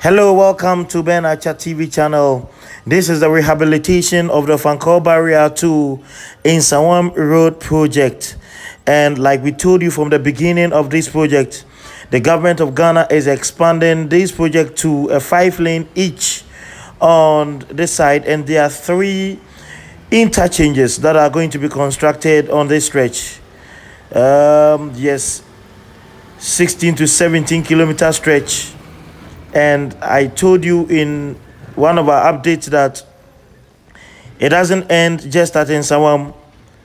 Hello, welcome to Ben Archer TV channel. This is the rehabilitation of the Ofankor barrier to Nsawam road project. And like we told you from the beginning of this project, the government of Ghana is expanding this project to a 5-lane each on this side, and there are 3 interchanges that are going to be constructed on this stretch. Yes, 16 to 17 kilometer stretch. And I told you in one of our updates that it doesn't end just at Nsawam,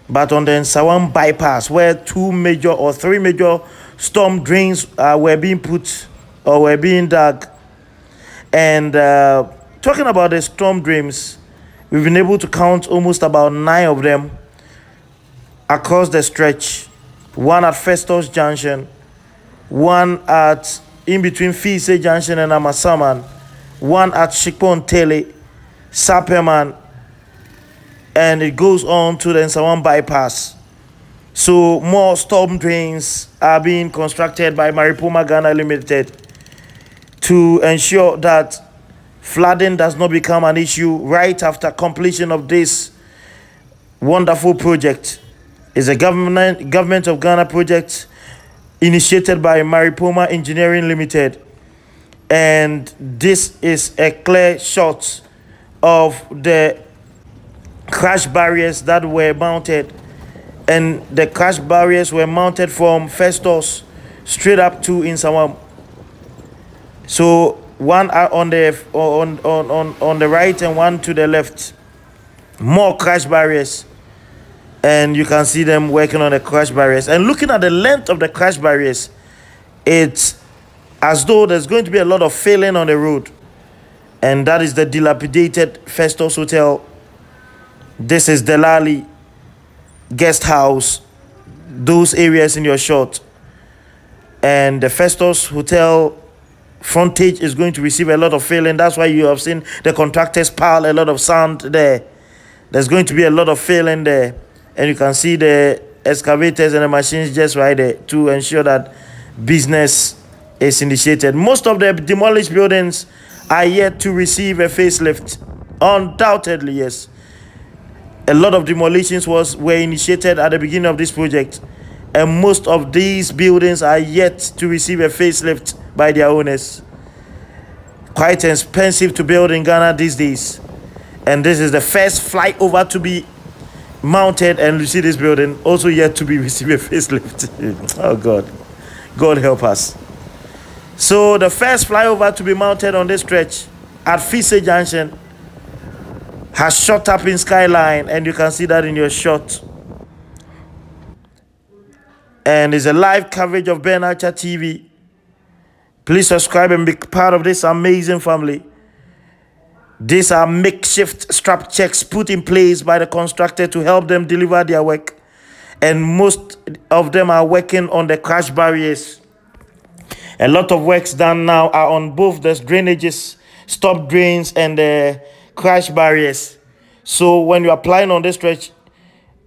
but on the Nsawam bypass, where 2 major or 3 major storm drains were being put or were being dug. And talking about the storm drains, we've been able to count almost about 9 of them across the stretch. 1 at Festus Junction, 1 at in between Fise Junction and Nsawam, 1 at Shikpon Tele, Sapeman, and it goes on to the Nsawam bypass. So more storm drains are being constructed by Maripoma Ghana Limited to ensure that flooding does not become an issue right after completion of this wonderful project. It's a government of Ghana project initiated by Maripoma Engineering Limited, and this is a clear shot of the crash barriers that were mounted, and the crash barriers were mounted from Festus straight up to Nsawam. So 1 on the right and 1 to the left, more crash barriers. And you can see them working on the crash barriers. And looking at the length of the crash barriers, it's as though there's going to be a lot of failing on the road. And that is the dilapidated Festus Hotel. This is Delali Guest House. Those areas in your shot. And the Festus Hotel frontage is going to receive a lot of failing. That's why you have seen the contractors pile a lot of sand there. There's going to be a lot of failing there. And you can see the excavators and the machines just right there to ensure that business is initiated. Most of the demolished buildings are yet to receive a facelift. Undoubtedly, yes. A lot of demolitions were initiated at the beginning of this project. And most of these buildings are yet to receive a facelift by their owners. Quite expensive to build in Ghana these days. And this is the first flyover to be mounted, and you see this building also yet to be received a facelift. Oh God, God help us. So the first flyover to be mounted on this stretch at Fise Junction has shot up in skyline, and you can see that in your shot. And it's a live coverage of Ben Archer TV. Please subscribe and be part of this amazing family. These are makeshift strap checks put in place by the constructor to help them deliver their work. And most of them are working on the crash barriers. A lot of works done now are on both the drainages, stop drains, and the crash barriers. So when you're applying on this stretch,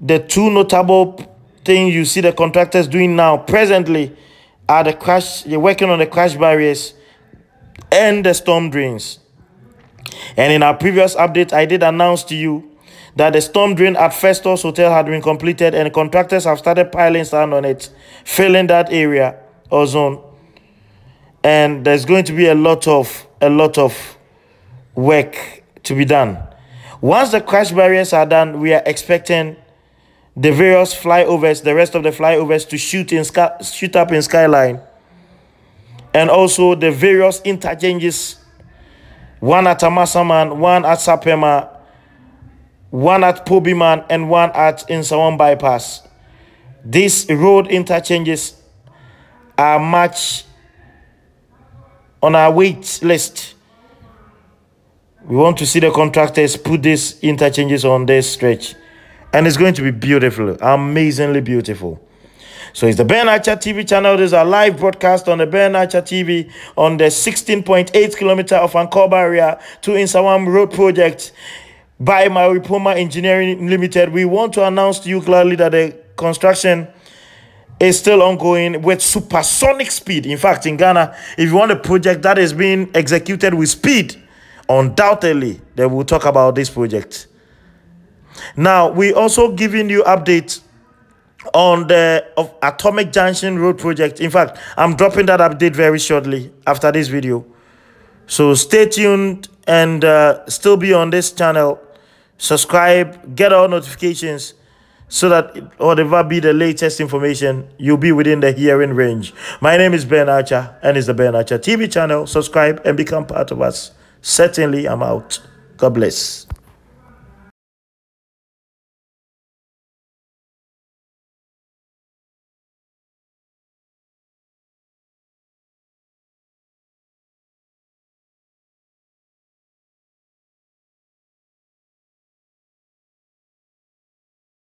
the 2 notable things you see the contractors doing now presently are they're working on the crash barriers and the storm drains. And in our previous update, I did announce to you that the storm drain at Festus Hotel had been completed, and contractors have started piling sand on it, filling that area or zone. And there's going to be a lot of work to be done. Once the crash barriers are done, we are expecting the various flyovers, the rest of the flyovers, to shoot up in skyline, and also the various interchanges. 1 at Amasaman, 1 at Sapema, 1 at Pobiman, and 1 at Nsawam bypass. These road interchanges are much on our wait list. We want to see the contractors put these interchanges on this stretch. And it's going to be beautiful, amazingly beautiful. So it's the Ben Archer TV channel. This is a live broadcast on the Ben Archer TV on the 16.8 kilometer of Ofankor barrier to Nsawam road project by Maripoma Engineering Limited. We want to announce to you clearly that the construction is still ongoing with supersonic speed. In fact, in Ghana, if you want a project that is being executed with speed, undoubtedly, they will talk about this project. Now, we also giving you updates on the Atomic Junction Road project. In fact, I'm dropping that update very shortly after this video. So stay tuned and still be on this channel. Subscribe, get all notifications so that whatever be the latest information, you'll be within the hearing range. My name is Ben Archer and it's the Ben Archer TV channel. Subscribe and become part of us. Certainly, I'm out. God bless.